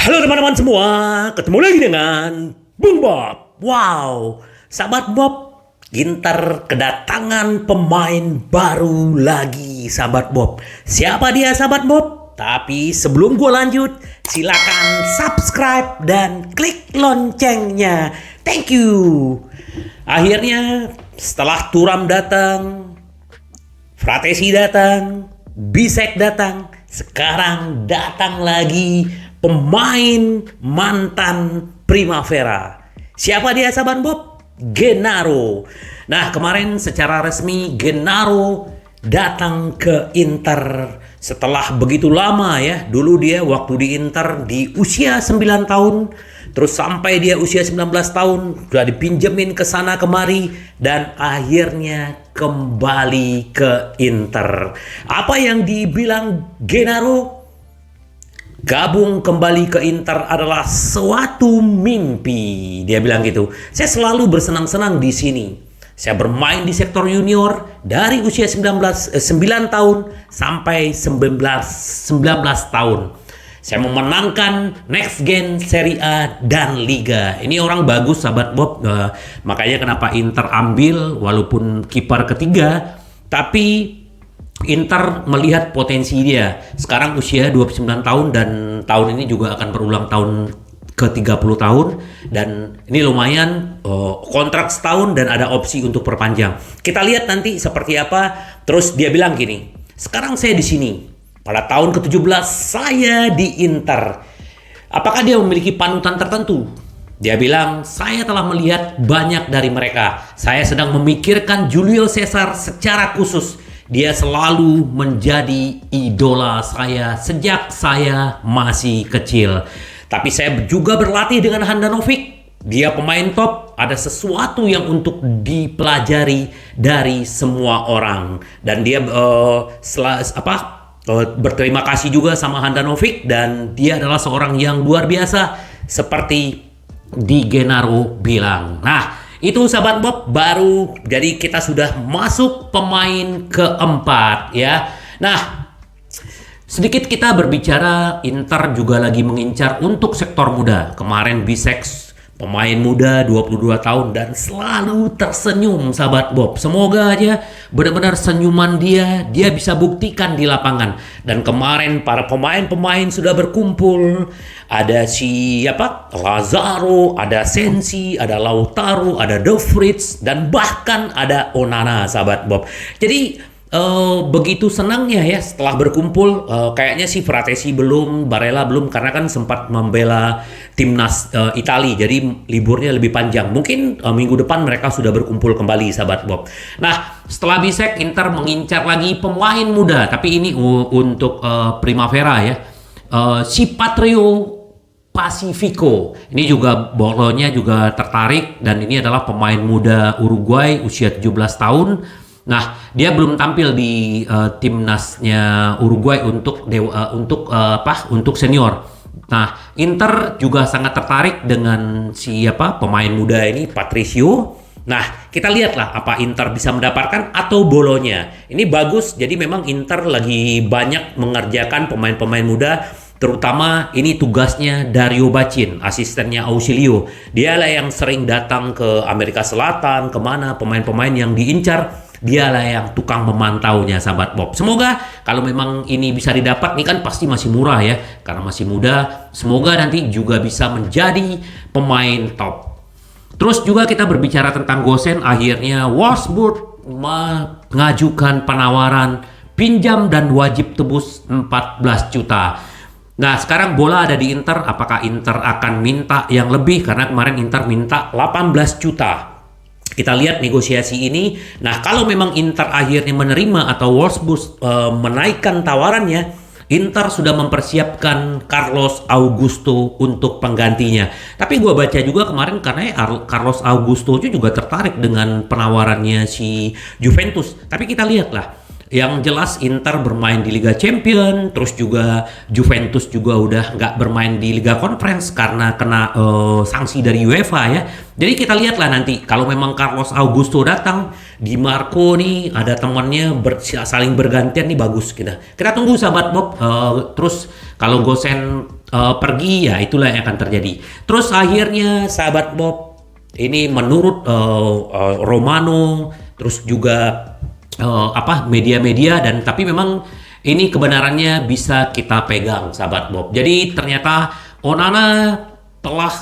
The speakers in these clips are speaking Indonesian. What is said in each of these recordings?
Halo teman-teman semua, ketemu lagi dengan Bung Bob. Wow, sahabat Bob, Ginter kedatangan pemain baru lagi, sahabat Bob. Siapa dia, sahabat Bob? Tapi sebelum gue lanjut, silakan subscribe dan klik loncengnya. Thank you. Akhirnya setelah Thuram datang, Fratesi datang, Bisek datang, sekarang datang lagi pemain mantan Primavera. Siapa dia, sahabat Bob? Gennaro. Nah, kemarin secara resmi Gennaro datang ke Inter setelah begitu lama ya. Dulu dia waktu di Inter di usia 9 tahun, terus sampai dia usia 19 tahun udah dipinjemin ke sana kemari dan akhirnya kembali ke Inter. Apa yang dibilang Gennaro? Gabung kembali ke Inter adalah suatu mimpi. Dia bilang gitu. Saya selalu bersenang-senang di sini. Saya bermain di sektor junior dari usia 9 tahun sampai 19 tahun. Saya memenangkan next gen Serie A dan Liga. Ini orang bagus, sahabat Bob. Makanya kenapa Inter ambil walaupun kiper ketiga, tapi Inter melihat potensi dia. Sekarang usia 29 tahun dan tahun ini juga akan berulang tahun ke-30 tahun dan ini lumayan kontrak setahun dan ada opsi untuk perpanjang. Kita lihat nanti seperti apa. Terus dia bilang gini, "Sekarang saya di sini. Pada tahun ke-17 saya di Inter." Apakah dia memiliki panutan tertentu? Dia bilang, "Saya telah melihat banyak dari mereka. Saya sedang memikirkan Julio Cesar secara khusus. Dia selalu menjadi idola saya sejak saya masih kecil. Tapi saya juga berlatih dengan Handanovic. Dia pemain top. Ada sesuatu yang untuk dipelajari dari semua orang." Dan dia berterima kasih juga sama Handanovic dan dia adalah seorang yang luar biasa seperti Di Gennaro bilang. Nah, itu sahabat Bob baru, jadi kita sudah masuk pemain keempat ya. Nah, sedikit kita berbicara, Inter juga lagi mengincar untuk sektor muda. Kemarin Bisek pemain muda 22 tahun dan selalu tersenyum, sahabat Bob. Semoga aja benar-benar senyuman dia bisa buktikan di lapangan. Dan kemarin para pemain-pemain sudah berkumpul. Ada Lazaro, ada Sensi, ada Lautaro, ada De Vrij, dan bahkan ada Onana, sahabat Bob. Jadi begitu senangnya ya setelah berkumpul. Kayaknya sih Fratesi belum, Barella belum, karena kan sempat membela timnas Italia, jadi liburnya lebih panjang. Mungkin minggu depan mereka sudah berkumpul kembali, sahabat Bob. Nah, setelah Bisek, Inter mengincar lagi pemain muda, tapi ini untuk Primavera ya. Si Patrio Pacifico. Ini juga Bolonya juga tertarik dan ini adalah pemain muda Uruguay usia 17 tahun. Nah, dia belum tampil di timnasnya Uruguay untuk senior. Nah, Inter juga sangat tertarik dengan pemain muda ini, Patricio. Nah, kita lihatlah apa Inter bisa mendapatkan atau Bolonya. Ini bagus, jadi memang Inter lagi banyak mengerjakan pemain-pemain muda. Terutama ini tugasnya Dario Bacin, asistennya Ausilio. Dialah yang sering datang ke Amerika Selatan, kemana pemain-pemain yang diincar. Dialah yang tukang memantaunya, sahabat Bob. Semoga kalau memang ini bisa didapat, ini kan pasti masih murah ya, karena masih muda. Semoga nanti juga bisa menjadi pemain top. Terus juga kita berbicara tentang Gosens. Akhirnya Wolfsburg mengajukan penawaran pinjam dan wajib tebus 14 juta. Nah, sekarang bola ada di Inter. Apakah Inter akan minta yang lebih? Karena kemarin Inter minta 18 juta. Kita lihat negosiasi ini. Nah, kalau memang Inter akhirnya menerima atau Wolfsburg menaikkan tawarannya, Inter sudah mempersiapkan Carlos Augusto untuk penggantinya. Tapi gue baca juga kemarin karena Carlos Augusto juga tertarik dengan penawarannya si Juventus. Tapi kita lihatlah Yang jelas Inter bermain di Liga Champion, terus juga Juventus juga udah nggak bermain di Liga Conference karena kena sanksi dari UEFA ya. Jadi kita lihatlah nanti kalau memang Carlos Augusto datang, Di Marco nih ada temannya saling bergantian nih, bagus kita. Kita tunggu sahabat Bob. Terus kalau Gosen pergi ya itulah yang akan terjadi. Terus akhirnya sahabat Bob, ini menurut Romano, terus juga media-media, dan tapi memang ini kebenarannya bisa kita pegang sahabat Bob. Jadi ternyata Onana telah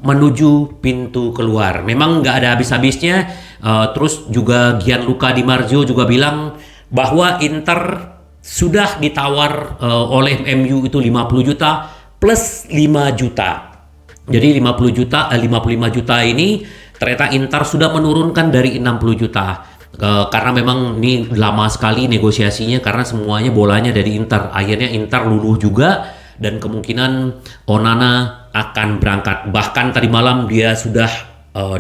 menuju pintu keluar. Memang nggak ada habis-habisnya. Terus juga Gianluca Di Marzio juga bilang bahwa Inter sudah ditawar oleh MU itu 50 juta plus 5 juta. Jadi 55 juta ini ternyata Inter sudah menurunkan dari 60 juta. Karena memang ini lama sekali negosiasinya karena semuanya bolanya dari Inter. Akhirnya Inter luluh juga dan kemungkinan Onana akan berangkat. Bahkan tadi malam dia sudah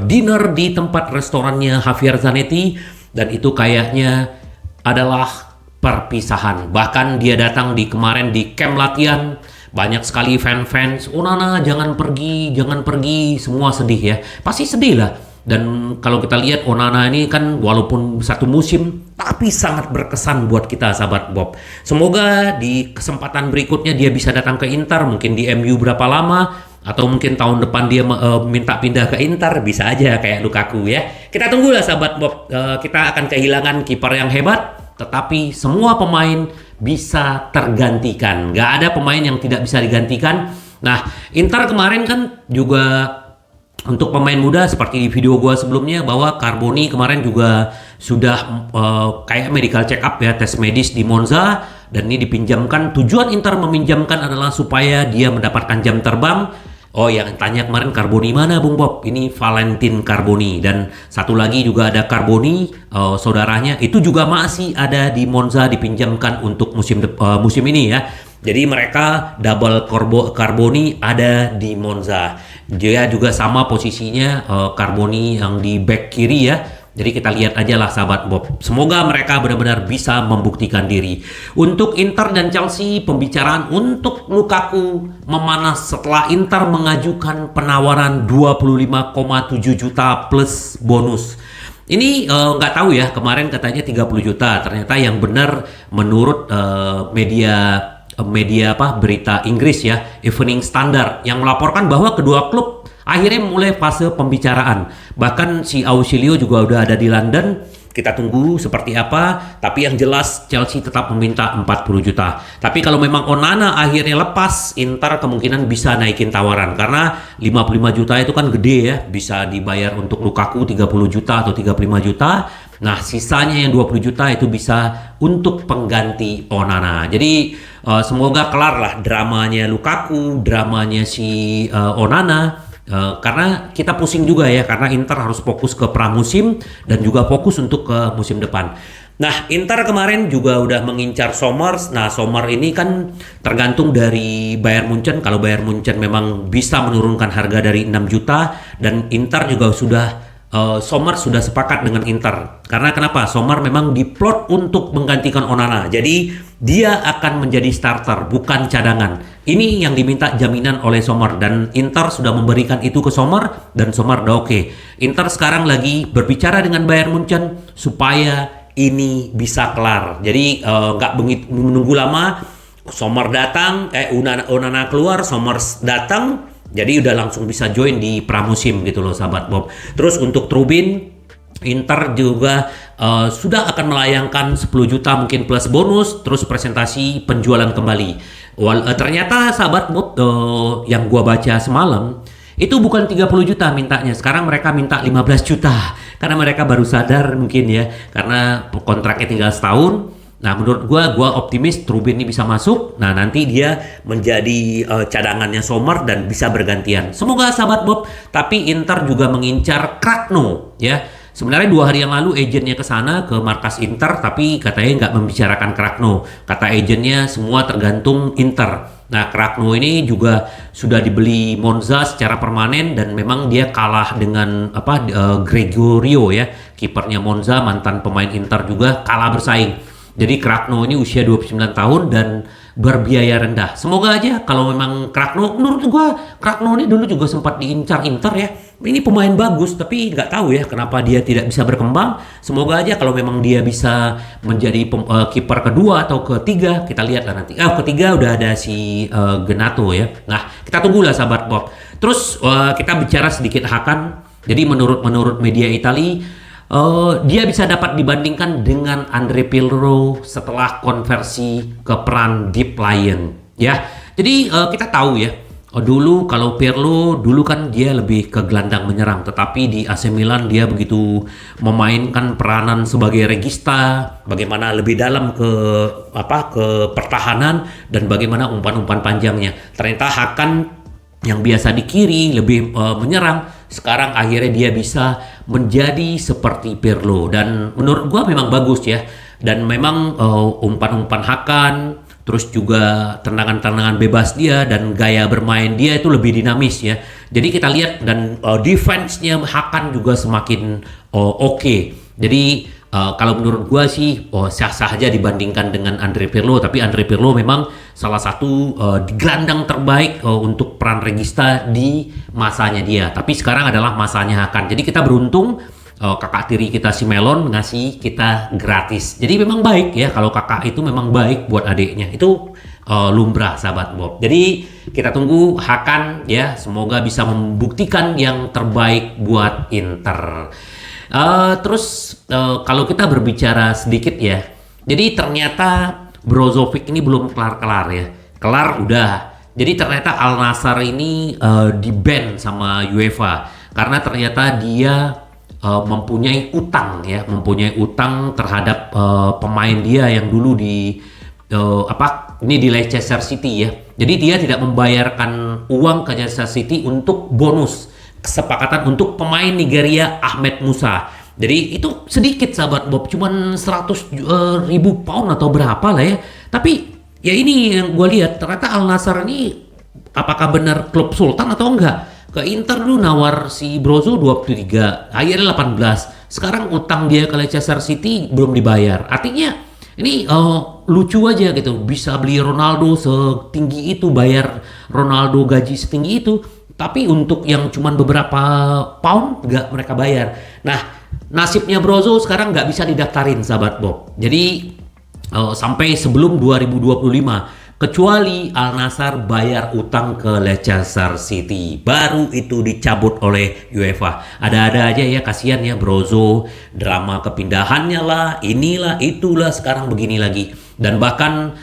dinner di tempat restorannya Javier Zanetti, dan itu kayaknya adalah perpisahan. Bahkan dia datang kemarin di camp latihan, banyak sekali fans Onana jangan pergi, semua sedih ya. Pasti sedih lah. Dan kalau kita lihat Onana ini kan walaupun satu musim tapi sangat berkesan buat kita sahabat Bob. Semoga di kesempatan berikutnya dia bisa datang ke Inter, mungkin di MU berapa lama, atau mungkin tahun depan dia minta pindah ke Inter, bisa aja kayak Lukaku ya. Kita tunggulah sahabat Bob. Kita akan kehilangan kiper yang hebat, tetapi semua pemain bisa tergantikan. Gak ada pemain yang tidak bisa digantikan. Nah, Inter kemarin kan juga untuk pemain muda seperti di video gua sebelumnya bahwa Carboni kemarin juga sudah kayak medical check up ya, tes medis di Monza, dan ini dipinjamkan. Tujuan Inter meminjamkan adalah supaya dia mendapatkan jam terbang. Oh, yang tanya kemarin Carboni mana Bung Bob? Ini Valentin Carboni, dan satu lagi juga ada Carboni, saudaranya itu juga masih ada di Monza, dipinjamkan untuk musim ini ya. Jadi mereka double Carboni ada di Monza. Dia juga sama posisinya Carboni yang di back kiri ya. Jadi kita lihat aja lah sahabat Bob. Semoga mereka benar-benar bisa membuktikan diri. Untuk Inter dan Chelsea, pembicaraan untuk Lukaku memanas setelah Inter mengajukan penawaran 25,7 juta plus bonus. Ini nggak tahu ya, kemarin katanya 30 juta. Ternyata yang benar menurut media berita Inggris ya, Evening Standard, yang melaporkan bahwa kedua klub akhirnya mulai fase pembicaraan. Bahkan si Ausilio juga udah ada di London. Kita tunggu seperti apa, tapi yang jelas Chelsea tetap meminta 40 juta. Tapi kalau memang Onana akhirnya lepas, Inter kemungkinan bisa naikin tawaran, karena 55 juta itu kan gede ya, bisa dibayar untuk Lukaku 30 juta atau 35 juta. Nah, sisanya yang 20 juta itu bisa untuk pengganti Onana. Jadi semoga kelar lah dramanya Lukaku, dramanya si Onana. Karena kita pusing juga ya, karena Inter harus fokus ke pramusim dan juga fokus untuk ke musim depan. Nah, Inter kemarin juga udah mengincar Sommer. Nah, Sommer ini kan tergantung dari Bayern Munchen. Kalau Bayern Munchen memang bisa menurunkan harga dari 6 juta, dan Inter juga sudah Sommer sudah sepakat dengan Inter. Karena kenapa? Sommer memang diplot untuk menggantikan Onana. Jadi dia akan menjadi starter, bukan cadangan. Ini yang diminta jaminan oleh Sommer, dan Inter sudah memberikan itu ke Sommer, dan Sommer udah oke. Inter sekarang lagi berbicara dengan Bayern Munchen supaya ini bisa kelar. Jadi nggak menunggu lama. Sommer datang, Onana keluar, Sommer datang. Jadi udah langsung bisa join di pramusim gitu loh sahabat Bob. Terus untuk Trubin, Inter juga sudah akan melayangkan 10 juta mungkin plus bonus, terus presentasi penjualan kembali. Ternyata sahabat Bob, yang gua baca semalam itu bukan 30 juta mintanya, sekarang mereka minta 15 juta karena mereka baru sadar mungkin ya, karena kontraknya tinggal setahun. Nah, menurut gua optimis Trubin ini bisa masuk. Nah, nanti dia menjadi cadangannya Sommer dan bisa bergantian. Semoga sahabat Bob. Tapi Inter juga mengincar Cragno ya. Sebenarnya 2 hari yang lalu agennya ke sana, ke markas Inter, tapi katanya nggak membicarakan Cragno. Kata agennya semua tergantung Inter. Nah, Cragno ini juga sudah dibeli Monza secara permanen, dan memang dia kalah dengan Gregorio ya, kipernya Monza, mantan pemain Inter juga kalah bersaing. Jadi Kragno ini usia 29 tahun dan berbiaya rendah. Semoga aja kalau memang Kragno, menurut gua Kragno ini dulu juga sempat diincar Inter ya. Ini pemain bagus, tapi nggak tahu ya kenapa dia tidak bisa berkembang. Semoga aja kalau memang dia bisa menjadi kiper kedua atau ketiga, kita lihat lah nanti. Ketiga udah ada si Genato ya. Nah, kita tunggulah sahabat Bob. Terus kita bicara sedikit Hakan. Jadi menurut media Itali, dia bisa dapat dibandingkan dengan Andre Pirlo setelah konversi ke peran Deep Lion ya. Jadi kita tahu ya, dulu kalau Pirlo dulu kan dia lebih ke gelandang menyerang, tetapi di AC Milan dia begitu memainkan peranan sebagai regista, bagaimana lebih dalam ke pertahanan dan bagaimana umpan-umpan panjangnya. Ternyata Hakan yang biasa di kiri lebih menyerang, sekarang akhirnya dia bisa menjadi seperti Pirlo, dan menurut gua memang bagus ya. Dan memang umpan-umpan Hakan, terus juga tendangan-tendangan bebas dia dan gaya bermain dia itu lebih dinamis ya. Jadi kita lihat, dan defense-nya Hakan juga semakin oke. Jadi kalau menurut gua sih sah-sah aja dibandingkan dengan Andre Pirlo, tapi Andre Pirlo memang salah satu gelandang terbaik untuk peran regista di masanya dia. Tapi sekarang adalah masanya Hakan. Jadi kita beruntung kakak tiri kita si Melon ngasih kita gratis. Jadi memang baik ya kalau kakak itu memang baik buat adiknya. Itu lumrah sahabat Bob. Jadi kita tunggu Hakan ya, semoga bisa membuktikan yang terbaik buat Inter. Terus kalau kita berbicara sedikit ya, jadi ternyata Brozovic ini belum kelar-kelar ya. Kelar udah. Jadi ternyata Al Nassr ini di-ban sama UEFA karena ternyata dia mempunyai utang ya, mempunyai utang terhadap pemain dia yang dulu di di Leicester City ya. Jadi dia tidak membayarkan uang ke Leicester City untuk bonus kesepakatan untuk pemain Nigeria Ahmed Musa. Jadi itu sedikit sahabat Bob, cuman 100 ribu pound atau berapa lah ya. Tapi ya ini yang gue lihat, ternyata Al Nassr ini apakah benar klub sultan atau enggak. Ke Inter dulu nawar si Brozo 23, akhirnya 18. Sekarang utang dia ke Leicester City belum dibayar. Artinya ini lucu aja gitu, bisa beli Ronaldo setinggi itu, bayar Ronaldo gaji setinggi itu, tapi untuk yang cuman beberapa pound nggak mereka bayar. Nah, nasibnya Brozo sekarang nggak bisa didaftarin sahabat Bob. Jadi sampai sebelum 2025, kecuali Al Nassr bayar utang ke Leicester City, baru itu dicabut oleh UEFA. Ada-ada aja ya, kasihan ya Brozo, drama kepindahannya lah, inilah itulah, sekarang begini lagi. Dan bahkan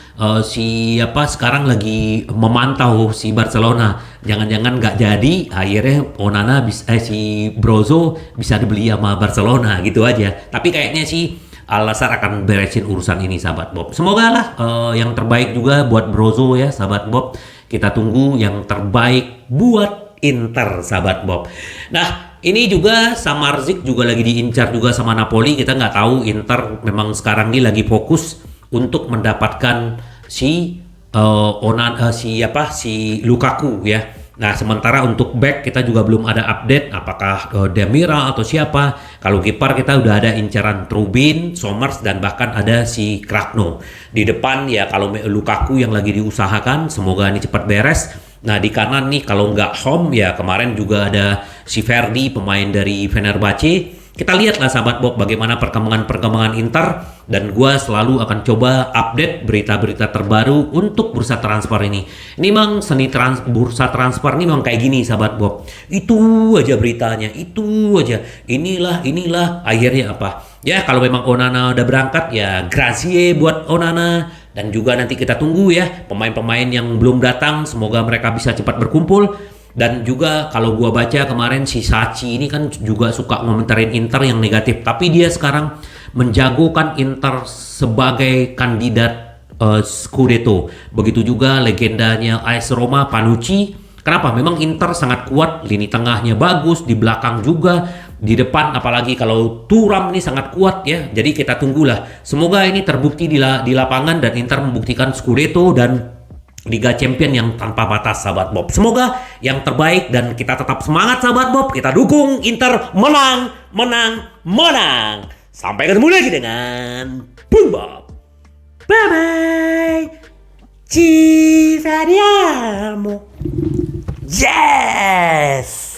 sekarang lagi memantau si Barcelona, jangan-jangan nggak jadi, akhirnya Onana si Brozo bisa dibeli sama Barcelona gitu aja. Tapi kayaknya sih Al Nassr akan beresin urusan ini sahabat Bob. Semoga lah yang terbaik juga buat Brozo ya sahabat Bob. Kita tunggu yang terbaik buat Inter sahabat Bob. Nah, ini juga Samardzic juga lagi diincar juga sama Napoli. Kita nggak tahu, Inter memang sekarang ini lagi fokus untuk mendapatkan si Lukaku ya. Nah, sementara untuk back kita juga belum ada update apakah Demira atau siapa. Kalau kiper kita udah ada incaran Trubin, Somers, dan bahkan ada si Kragno. Di depan ya kalau Lukaku yang lagi diusahakan, semoga ini cepat beres. Nah, di kanan nih kalau nggak home ya kemarin juga ada si Verdi, pemain dari Fenerbahce. Kita lihatlah sahabat Bob bagaimana perkembangan Inter, dan gue selalu akan coba update berita-berita terbaru untuk bursa transfer ini. Ini memang bursa transfer ini memang kayak gini sahabat Bob. Itu aja beritanya, itu aja. Inilah, akhirnya apa? Ya kalau memang Onana udah berangkat ya grazie buat Onana. Dan juga nanti kita tunggu ya pemain-pemain yang belum datang, semoga mereka bisa cepat berkumpul. Dan juga kalau gua baca kemarin si Sachi ini kan juga suka ngomentarin Inter yang negatif, tapi dia sekarang menjagokan Inter sebagai kandidat Scudetto. Begitu juga legendanya AS Roma Panucci. Kenapa? Memang Inter sangat kuat, lini tengahnya bagus, di belakang juga, di depan apalagi kalau Thuram ini sangat kuat ya. Jadi kita tunggulah. Semoga ini terbukti di lapangan dan Inter membuktikan Scudetto dan Liga Champion yang tanpa batas sahabat Bob. Semoga yang terbaik dan kita tetap semangat sahabat Bob. Kita dukung Inter menang. Sampai ketemu lagi dengan Bung Bob. Bye bye. Ci vediamo. Yes.